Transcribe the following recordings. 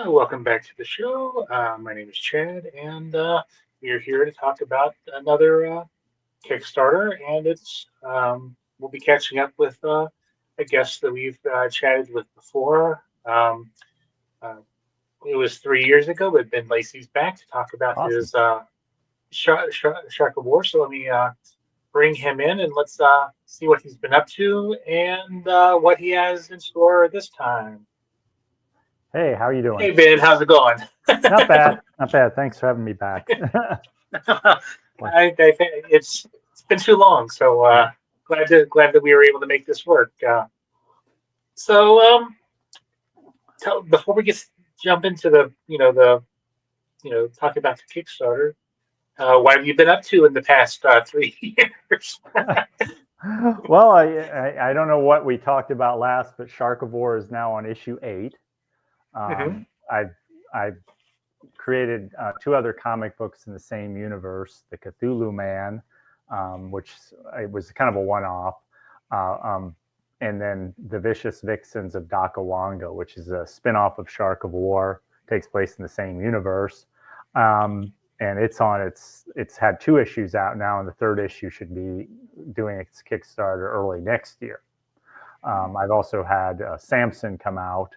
Welcome back to the show. My name is Chad, and we are here to talk about another Kickstarter. And we'll be catching up with a guest that we've chatted with before. Uh, it was 3 years ago, but Ben Lacy's back to talk about Awesome. his Shark of War. So let me bring him in and let's see what he's been up to and what he has in store this time. Hey, how are you doing? Hey Ben, how's it going? Not bad. Not bad. Thanks for having me back. I think it's been too long, so glad that we were able to make this work. So before we jump into the talk about the Kickstarter, what have you been up to in the past 3 years? Well, I don't know what we talked about last, but Shark of War is now on issue 8. Mhm. I've created 2 other comic books in the same universe: the Cthulhu Man, which it was kind of a one-off, and then the Vicious Vixens of Dakawanga, which is a spin-off of Shark of War, takes place in the same universe. And it's had 2 issues out now, and the 3rd issue should be doing its Kickstarter early next year. I've also had Samson come out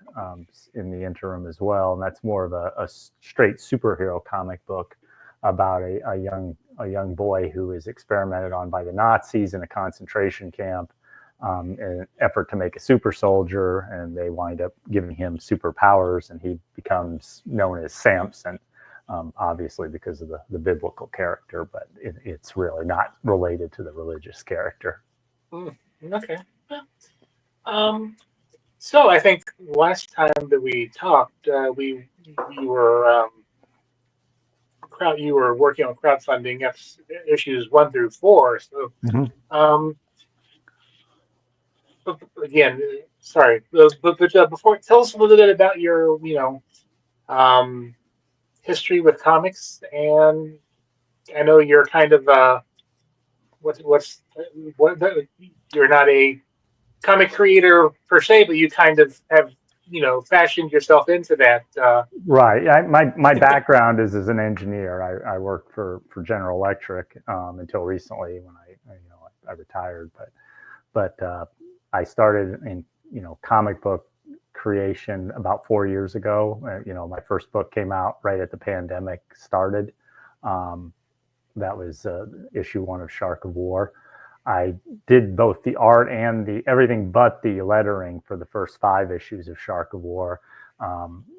in the interim as well, and that's more of a straight superhero comic book about a young boy who is experimented on by the Nazis in a concentration camp in an effort to make a super soldier, and they wind up giving him superpowers, and he becomes known as Samson. Obviously because of the biblical character, but it's really not related to the religious character. Okay. Um, so I think last time that we talked, you were you were working on crowdfunding issues 1 through 4. So um, again, sorry, but before, tell us a little bit about your um, history with comics, and I know you're kind of what you're not a comic creator per se, but you kind of have fashioned yourself into that. Right. My background is as an engineer. I worked for General Electric until recently when I retired. But I started in comic book creation about 4 years ago. My first book came out right at the pandemic started. That was issue 1 of Shark of War. I did both the art and the everything but the lettering for the first 5 issues of Shark of War.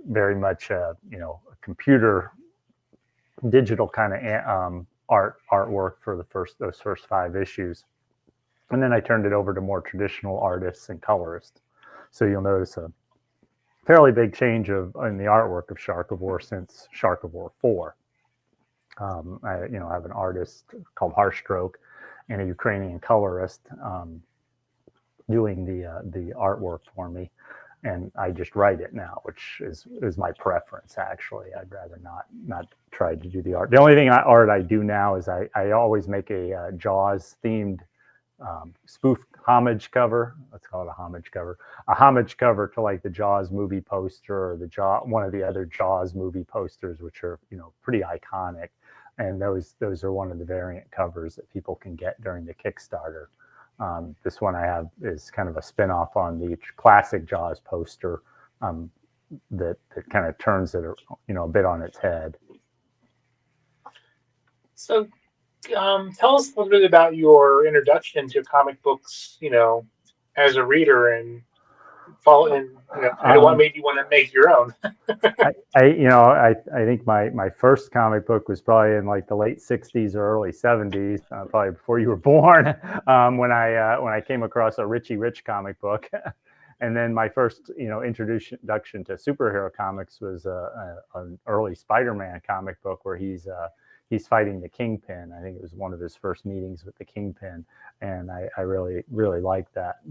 Very much a computer digital kind of artwork for those first 5 issues, and then I turned it over to more traditional artists and colorists. So you'll notice a fairly big change in the artwork of Shark of War since Shark of War 4. I have an artist called Harstroke and a Ukrainian colorist doing the artwork for me, and I just write it now, which is my preference. Actually, I'd rather not try to do the art. The only art I do now is I always make a Jaws themed spoof homage cover. Let's call it a homage cover. A homage cover to like the Jaws movie poster or one of the other Jaws movie posters, which are pretty iconic. And those are one of the variant covers that people can get during the Kickstarter. This one I have is kind of a spin-off on the classic Jaws poster that kind of turns it a bit on its head. So tell us a little bit about your introduction to comic books, as a reader, and what made you want to make your own. I think my first comic book was probably in like the late 60s or early 70s, probably before you were born, when I came across a Richie Rich comic book. And then my first introduction to superhero comics was an early Spider-Man comic book where he's fighting the Kingpin. I think it was one of his first meetings with the Kingpin, and I really liked that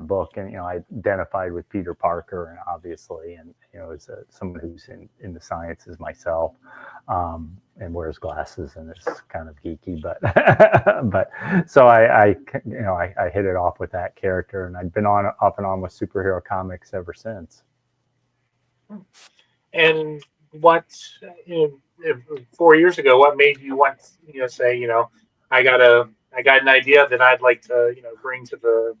book. And I identified with Peter Parker, and obviously, and as someone who's in the sciences myself, and wears glasses and is kind of geeky, but so I hit it off with that character, and I've been off and on with superhero comics ever since. And what, you know, 4 years ago, what made you want, say, I got an idea that I'd like to, bring to the,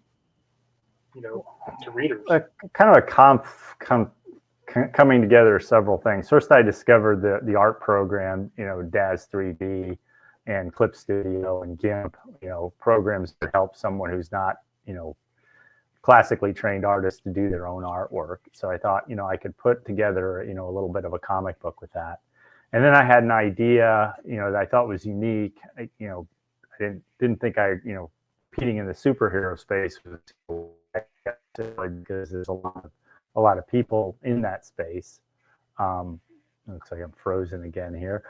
you know, to readers. Kind of a coming together of several things. First, I discovered the art program, DAZ 3D and Clip Studio and GIMP, programs that help someone who's not, classically trained artist to do their own artwork. So I thought, I could put together, a little bit of a comic book with that. And then I had an idea, that I thought was unique. I didn't think competing in the superhero space was because there's a lot of people in that space. Looks like I'm frozen again here.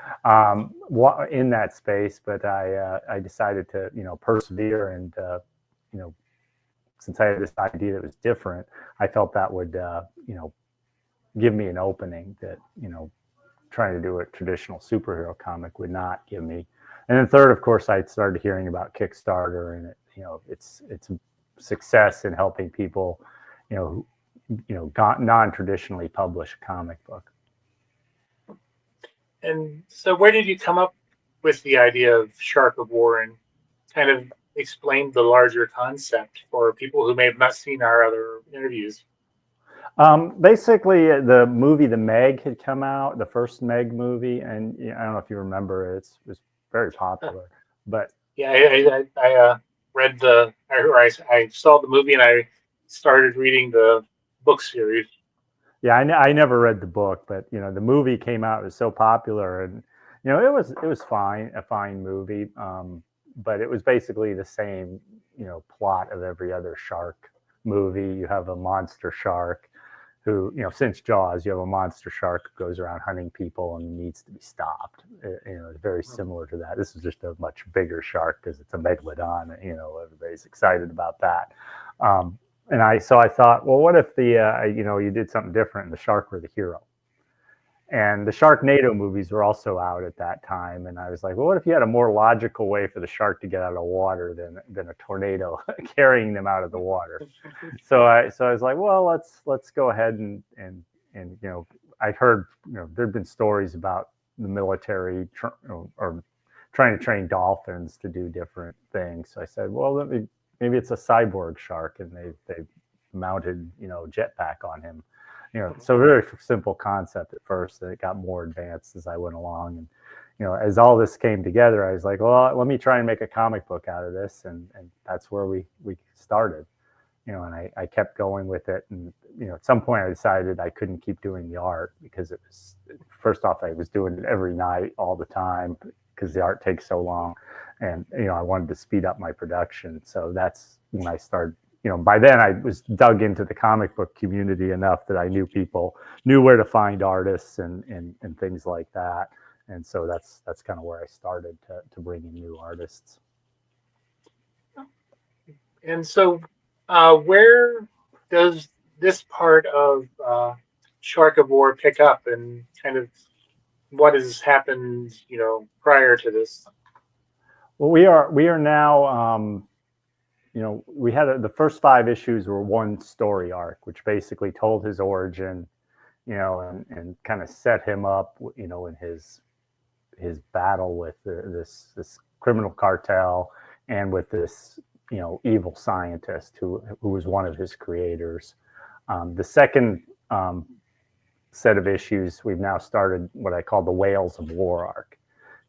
In that space, but I decided to persevere and since I had this idea that was different, I felt that would give me an opening that trying to do a traditional superhero comic would not give me. And then third, of course, I started hearing about Kickstarter and its success in helping people non-traditionally publish a comic book. And so, where did you come up with the idea of Shark of War, and kind of explain the larger concept for people who may have not seen our other interviews? Basically, the movie The Meg had come out, the first Meg movie, and I don't know if you remember, it was very popular. But yeah, I read I saw the movie and I started reading the book series. Yeah, I never read the book, but the movie came out, it was so popular, and it was fine, a fine movie, but it was basically the same plot of every other shark movie. You have a monster shark who, since Jaws, you have a monster shark who goes around hunting people and needs to be stopped. It's very similar to that. This is just a much bigger shark because it's a megalodon. Everybody's excited about that. So I thought, well, what if you did something different and the shark were the hero? And the Sharknado movies were also out at that time. And I was like, well, what if you had a more logical way for the shark to get out of water than a tornado carrying them out of the water? So I was like, well, let's go ahead and I've heard, there'd been stories about the military or trying to train dolphins to do different things. So I said, well, maybe it's a cyborg shark and they mounted, jetpack on him. So very simple concept at first, and it got more advanced as I went along. And, as all this came together, I was like, well, let me try and make a comic book out of this. And that's where we started, and I kept going with it. And, at some point I decided I couldn't keep doing the art because it was, first off, I was doing it every night all the time because the art takes so long. And, I wanted to speed up my production. So that's when I started. By then I was dug into the comic book community enough that I knew people knew where to find artists and things like that. And so that's kind of where I started to bring in new artists. And so, where does this part of Shark of War pick up, and kind of what has happened, prior to this? Well, we are now. We had the first 5 issues were one story arc, which basically told his origin, and kind of set him up, in his battle with this criminal cartel and with this, evil scientist who was one of his creators. The second set of issues, we've now started what I call the Whales of War arc.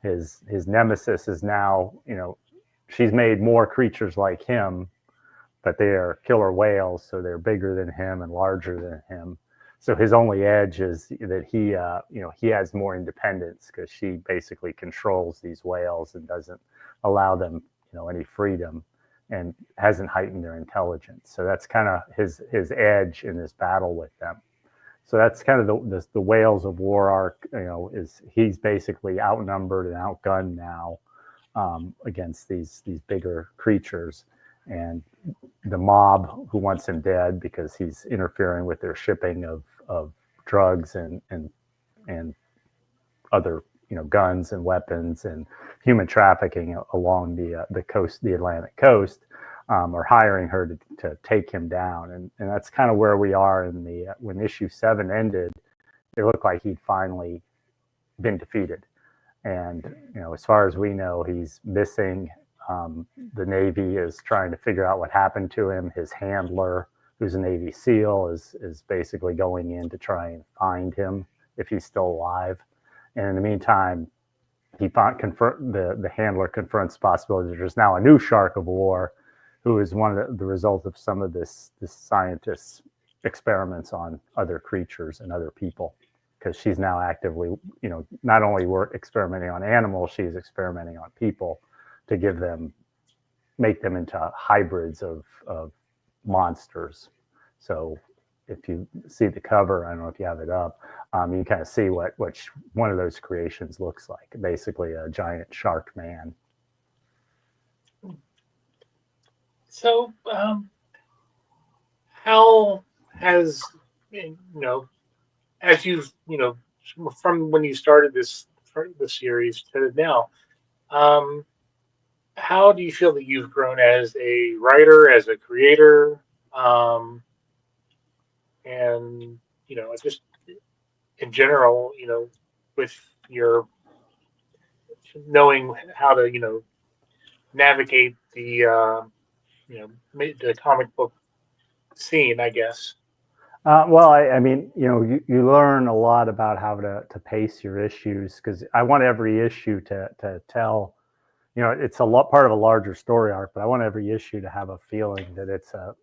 His nemesis is now, she's made more creatures like him, but they are killer whales, so they're bigger than him and larger than him. So his only edge is that he has more independence because she basically controls these whales and doesn't allow them, any freedom, and hasn't heightened their intelligence. So that's kind of his edge in this battle with them. So that's kind of the Whales of War arc. Is he's basically outnumbered and outgunned now against these bigger creatures, and the mob who wants him dead because he's interfering with their shipping of drugs and other guns and weapons and human trafficking along the coast, the Atlantic coast, are hiring her to take him down, and that's kind of where we are in when issue 7 ended. it looked like he'd finally been defeated. And as far as we know, he's missing. The Navy is trying to figure out what happened to him. His handler, who's a Navy SEAL, is basically going in to try and find him if he's still alive. And in the meantime, the handler confronts the possibility that there's now a new shark of war, who is one of the result of some of this scientist's experiments on other creatures and other people, because she's now actively, not only experimenting on animals, she's experimenting on people to make them into hybrids of monsters. So if you see the cover, I don't know if you have it up, you kind of see what one of those creations looks like. Basically, a giant shark man. So, how has as you've from when you started the series to now, how do you feel that you've grown as a writer, as a creator, and just in general, with your knowing how to navigate the comic book scene, I guess. Well, I mean, you learn a lot about how to pace your issues, because I want every issue to tell, it's part of a larger story arc, but I want every issue to have a feeling that it's a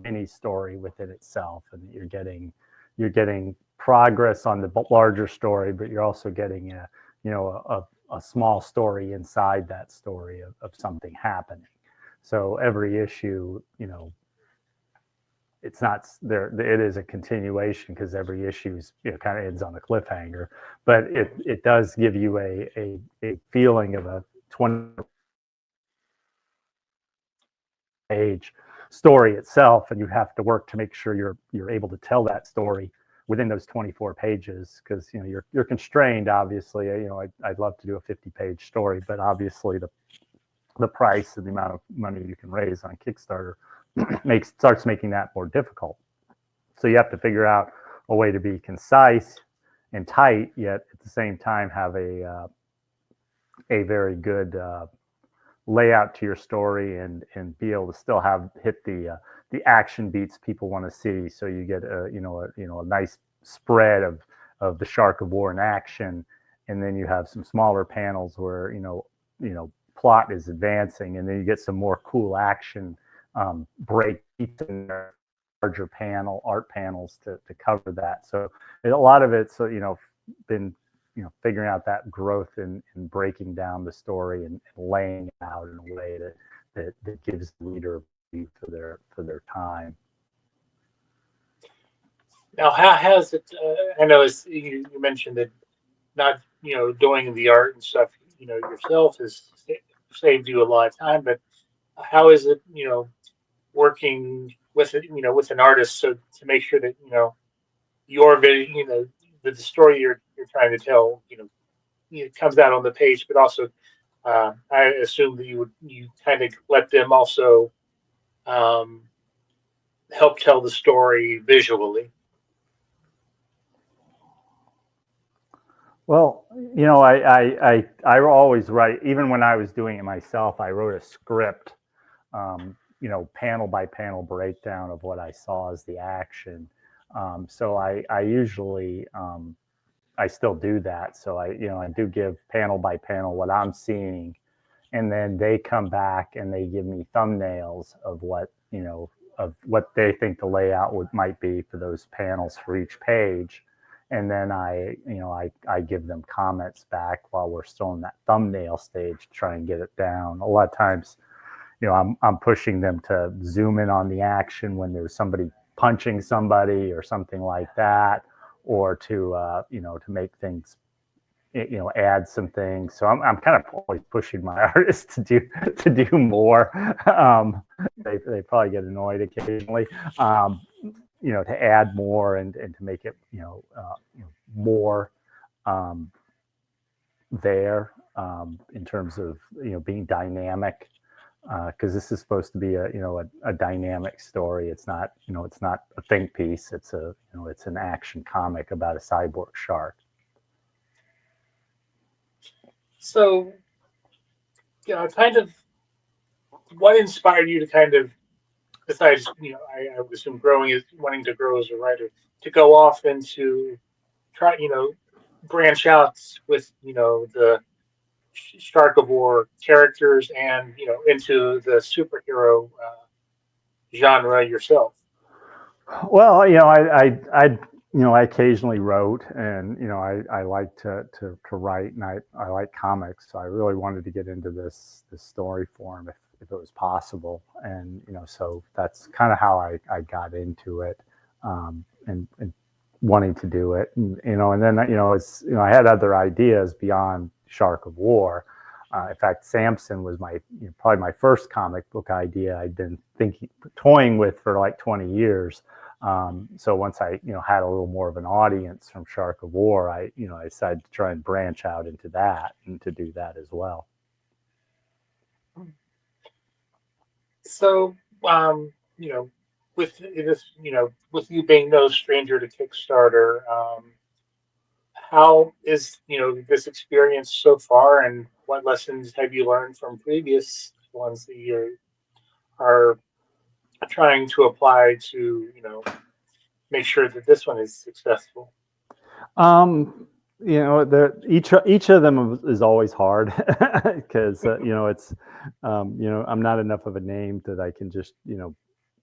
mini story within itself, and that you're getting progress on the larger story, but you're also getting a small story inside that story of something happening. So every issue, it's not there. It is a continuation, because every issue kind of ends on a cliffhanger, but it does give you a feeling of a 20-page story itself, and you have to work to make sure you're able to tell that story within those 24 pages, because you're constrained. Obviously, I'd love to do a 50-page story, but obviously the price and the amount of money you can raise on Kickstarter starts making that more difficult. So you have to figure out a way to be concise and tight, yet at the same time have a very good layout to your story, and be able to still hit the action beats people want to see. So you get a nice spread of the Shark of War in action, and then you have some smaller panels where plot is advancing, and then you get some more cool action break in their larger art panels to cover that. So a lot of it's been figuring out that growth and breaking down the story and laying it out in a way that gives the reader value for their time. Now, how has it? I know you mentioned that not doing the art and stuff yourself has saved you a lot of time, but how is it working with with an artist, so to make sure that your video, the story you're trying to tell it comes out on the page, but also I assume that you kind of let them also um, help tell the story visually. Well, I always write. Even when I was doing it myself, I wrote a script, panel by panel breakdown of what I saw as the action. So I usually, I still do that. So I do give panel by panel what I'm seeing, and then they come back and they give me thumbnails of what they think the layout might be for those panels for each page. And then I give them comments back while we're still in that thumbnail stage to try and get it down. A lot of times, I'm pushing them to zoom in on the action when there's somebody punching somebody or something like that, or to make things, add some things. So I'm kind of always pushing my artists to do more. They probably get annoyed occasionally. To add more and to make it, more there, in terms of, being dynamic. because this is supposed to be a dynamic story. It's not it's not a think piece. It's it's an action comic about a cyborg shark. So, kind of what inspired you to kind of, besides, I would assume wanting to grow as a writer, to go off into try, branch out with, the Sharkivore characters and, into the superhero genre yourself? Well, I occasionally wrote, and I like to write, and I like comics, so I really wanted to get into this story form if it was possible, and so that's kind of how I got into it, and wanting to do it, and then it's I had other ideas beyond Shark of War. In fact, Samson was probably my first comic book idea I'd been toying with for like 20 years. So once I had a little more of an audience from Shark of War, I decided to try and branch out into that and to do that as well. So, with this, with you being no stranger to Kickstarter, how is this experience so far, and what lessons have you learned from previous ones that you are trying to apply to make sure that this one is successful? Each of them is always hard because it's I'm not enough of a name that I can just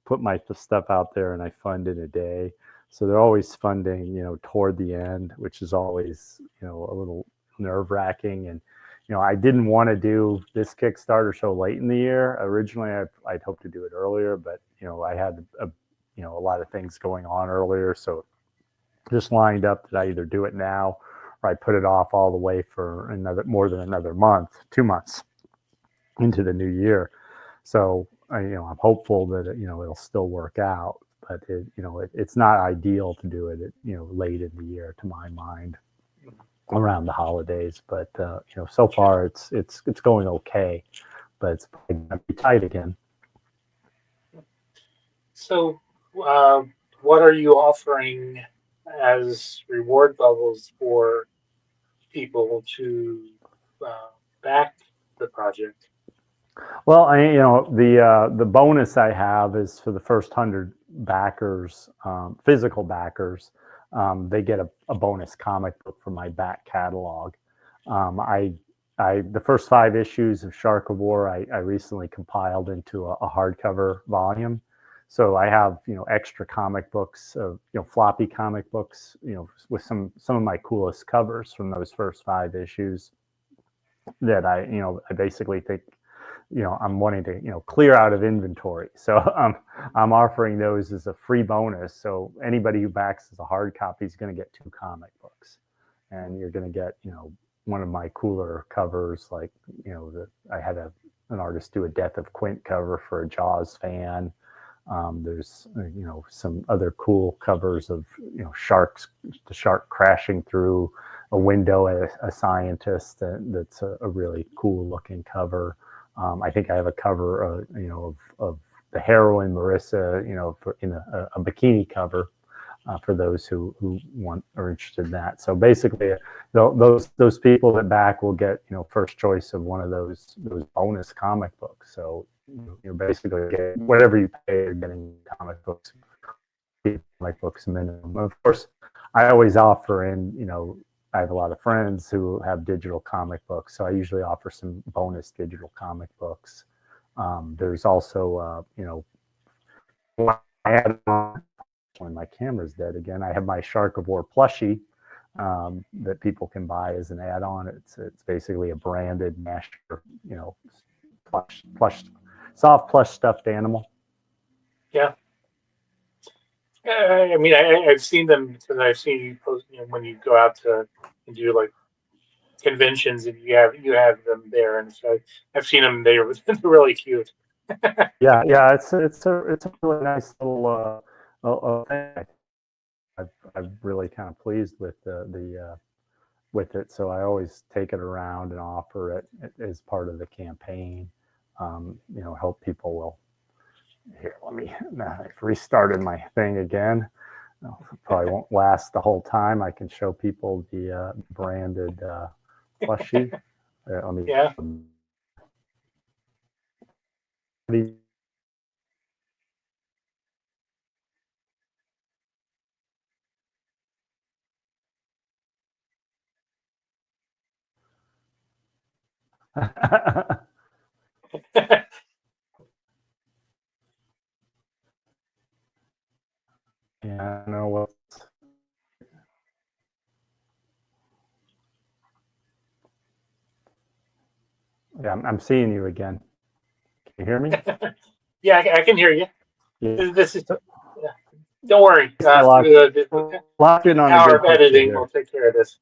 put my stuff out there and I fund in a day. So they're always funding toward the end, which is always a little nerve wracking. And I didn't want to do this Kickstarter so late in the year. Originally, I'd hoped to do it earlier, but I had a lot of things going on earlier, so just lined up that I either do it now or I put it off all the way for more than another month, 2 months into the new year. So I'm hopeful that it'll still work out, but it's not ideal to do it late in the year, to my mind, around the holidays. But so far it's going okay, but it's probably gonna be tight again. So, uh, what are you offering as reward levels for people to uh, back the project? Well, the bonus I have is for the first 100 backers, physical backers, they get a bonus comic book from my back catalog. Um, I the first 5 issues of Shark of War I recently compiled into a hardcover volume. So I have extra comic books, floppy comic books, with some of my coolest covers from those first 5 issues that I basically think I'm wanting to clear out of inventory. So I'm offering those as a free bonus. So anybody who backs as a hard copy is going to get 2 comic books, and you're going to get one of my cooler covers. Like I had an artist do a Death of Quint cover for a Jaws fan. There's some other cool covers of the shark crashing through a window at a scientist. That's a really cool looking cover. I think I have a cover, of the heroine Marissa, in a bikini cover, for those who are interested in that. So basically, those people that back will get first choice of one of those bonus comic books. So you're basically getting whatever you pay, you're getting comic books minimum. Of course, I always offer in I have a lot of friends who have digital comic books, so I usually offer some bonus digital comic books. There's also, I had when my camera's dead again, I have my Shark of War plushie that people can buy as an add-on. It's basically a branded Masher, plush, soft plush stuffed animal. Yeah. I mean, I've seen them because I've seen you post, when you go out to and do like conventions, and you have them there, and so I've seen them. They're really cute. Yeah, it's a really nice little thing. I'm really kind of pleased with with it. So I always take it around and offer it as part of the campaign. help people. Will here. I've restarted my thing again. Probably won't last the whole time. I can show people the branded plushie. Let me. Yeah. Yeah, I know what. Yeah, I'm seeing you again. Can you hear me? Yeah, I can hear you. Yeah. This is. Yeah. Don't worry. I locked, locked Through in the on a power good of picture editing, we'll here. take care of this.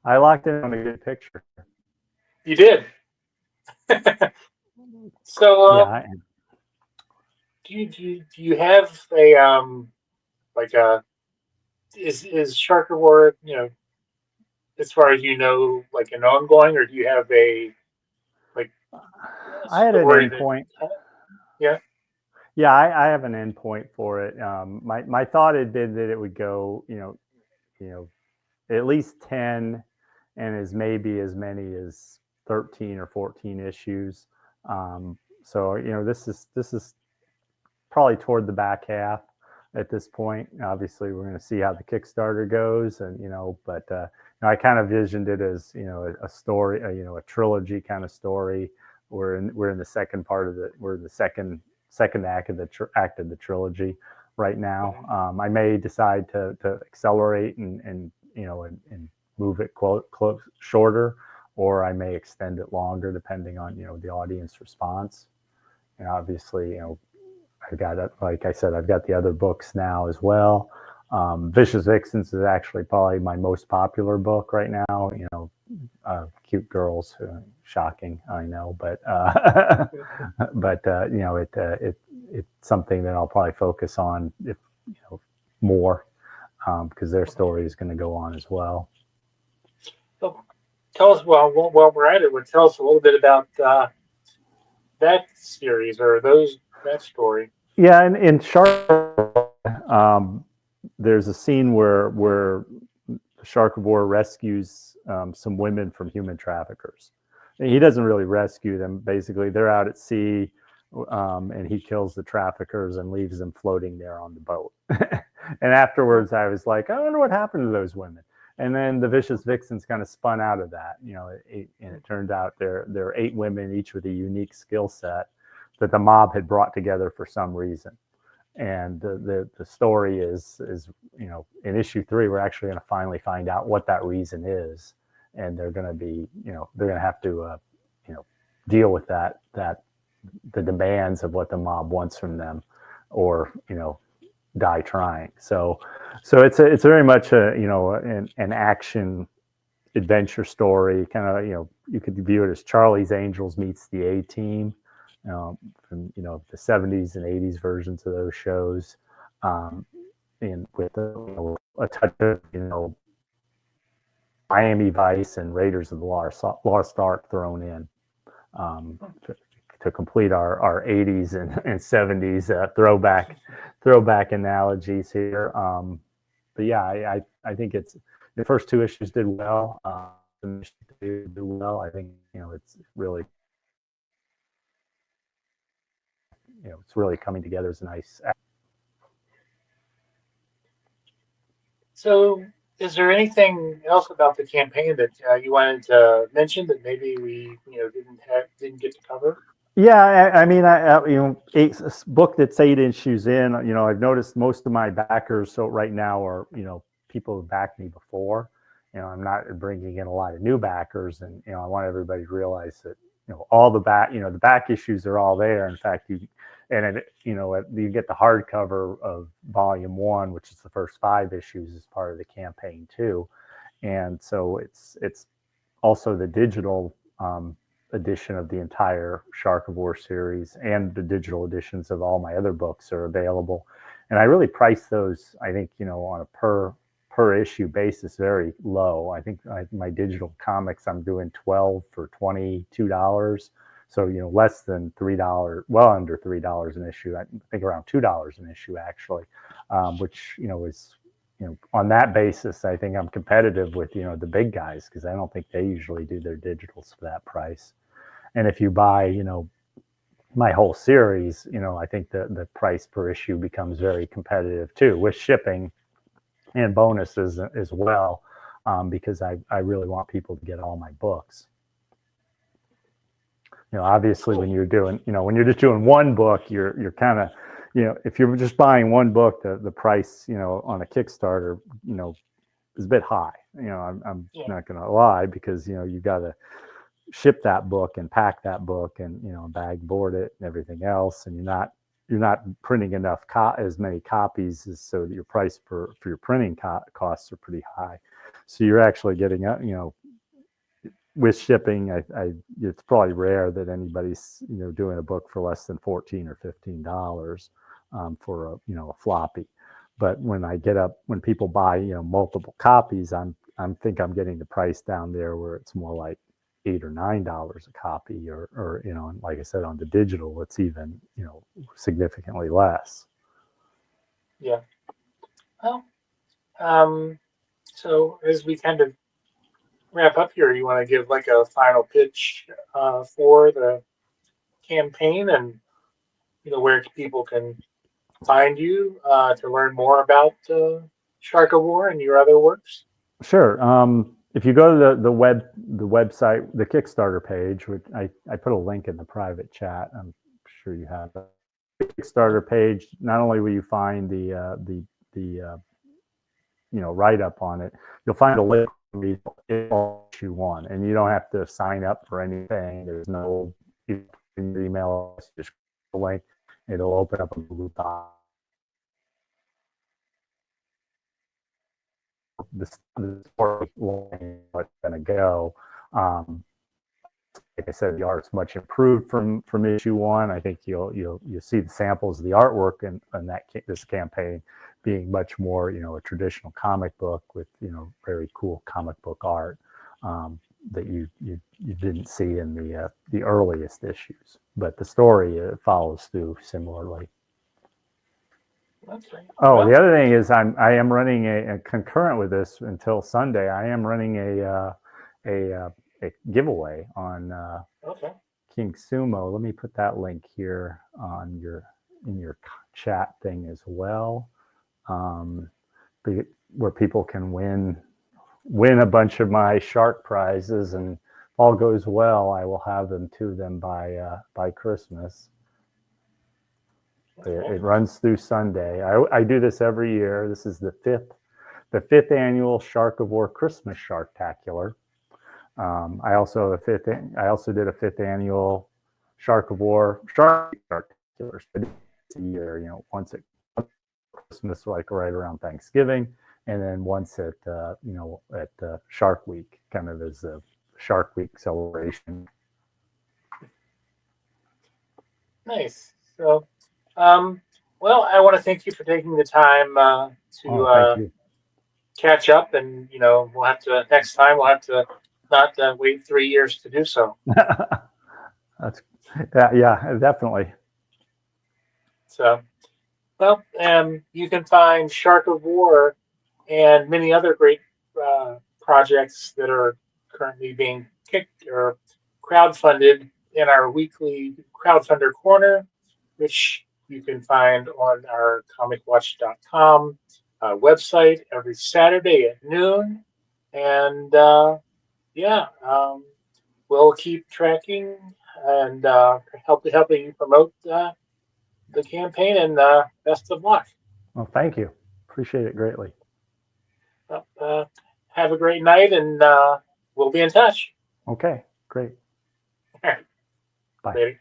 I locked in on a good picture. You did. So, Yeah. do you have a like a is Shark Award, as far as you know, like an ongoing, or do you have like a I had an story endpoint. yeah. Yeah, I have an endpoint for it. My thought had been that it would go, you know, at least 10, and maybe as many as 13 or 14 issues. So this is probably toward the back half at this point. Obviously, we're going to see how the Kickstarter goes, and but I kind of visioned it as a story, a trilogy kind of story. We're in the second part of we're in the second act of the trilogy right now. Mm-hmm. I may decide to accelerate and move it close shorter, or I may extend it longer depending on the audience response. And obviously, I've got it. Like I said, I've got the other books now as well. Vicious Vixens is actually probably my most popular book right now. Cute girls, shocking, I know, but it's something that I'll probably focus on if more because their story is going to go on as well. So tell us, well, while we're at it, tell us a little bit about that series or that story. Yeah, and in Shark, there's a scene where Sharkivore rescues some women from human traffickers. And he doesn't really rescue them. Basically, they're out at sea, and he kills the traffickers and leaves them floating there on the boat. And afterwards, I was like, I wonder what happened to those women. And then the Vicious Vixens kind of spun out of that, and it turned out there are 8 women, each with a unique skill set that the mob had brought together for some reason. And the story is in issue 3 we're actually going to finally find out what that reason is, and they're going to be they're going to have to deal with that the demands of what the mob wants from them, or die trying. So it's very much an action adventure story, kind of you could view it as Charlie's Angels meets the A Team, from the 70s and 80s versions of those shows, and with a touch of Miami Vice and Raiders of the Lost Ark thrown in, to complete our 80s and 70s throwback analogies here. But yeah, I think it's the first 2 issues did well. Did well. I think it's really it's really coming together as a nice. So, is there anything else about the campaign that you wanted to mention that maybe we didn't get to cover? Yeah, I mean, a book that's 8 issues in. I've noticed most of my backers. So right now are people who backed me before. I'm not bringing in a lot of new backers, and I want everybody to realize that all the back issues are all there. In fact, you get the hardcover of Volume 1, which is the first 5 issues, as part of the campaign too, and so it's also the digital edition of the entire Sharkivore series, and the digital editions of all my other books are available. And I really price those, I think, on a per issue basis very low. I think my digital comics I'm doing 12 for $22. So, less than $3, well under $3 an issue. I think around $2 an issue actually, which, is, on that basis, I think I'm competitive with, the big guys, because I don't think they usually do their digitals for that price. And if you buy, my whole series, I think the price per issue becomes very competitive too, with shipping and bonuses as well, because I really want people to get all my books. Obviously when you're doing, when you're just doing one book, you're kind of, if you're just buying one book, the price, on a Kickstarter, is a bit high. I'm not going to lie, because, you got to ship that book and pack that book and, bag board it and everything else. And you're not printing enough as many copies, so that your price for your printing costs are pretty high. So you're actually getting, with shipping, it's probably rare that anybody's doing a book for less than $14 or $15 for a floppy. But when people buy multiple copies, I'm getting the price down there where it's more like $8 or $9 a copy, or and like I said, on the digital, it's even significantly less. Yeah. Well, so as we kind of wrap up here, you want to give like a final pitch for the campaign, and where people can find you to learn more about Shark of War and your other works? Sure. If you go to the website, the Kickstarter page, which I put a link in the private chat, I'm sure you have the Kickstarter page. Not only will you find the write up on it, you'll find a link to issue 1, and you don't have to sign up for anything. There's no email, just a link. It'll open up a Google Doc. The story line what's going to go. Like I said, the art's much improved from issue 1. I think you'll see the samples of the artwork and this campaign being much more a traditional comic book with very cool comic book art that you didn't see in the earliest issues. But the story follows through similarly. Okay. Oh, well, the other thing is I am running a concurrent with this until Sunday. I am running a giveaway on King Sumo. Let me put that link here in your chat thing as well, where people can win a bunch of my shark prizes, and if all goes well, I will have them to them by Christmas. It runs through Sunday. I do this every year. This is the fifth annual Shark of War Christmas Sharktacular. I also did a 5th annual Shark of War Sharktacular a year. Once at Christmas, like right around Thanksgiving, and then once at Shark Week, kind of as a Shark Week celebration. Nice. So. Well, I want to thank you for taking the time to catch up, and we'll have to next time. We'll have to not wait 3 years to do so. Yeah, definitely. So, well, you can find Shark of War and many other great projects that are currently being kicked or crowdfunded in our weekly crowdfunder corner, which you can find on our comicwatch.com website every Saturday at noon. And we'll keep tracking and helping you promote the campaign, and best of luck. Well, thank you. Appreciate it greatly. Have a great night, and we'll be in touch. Okay, great. All right. Bye. Later.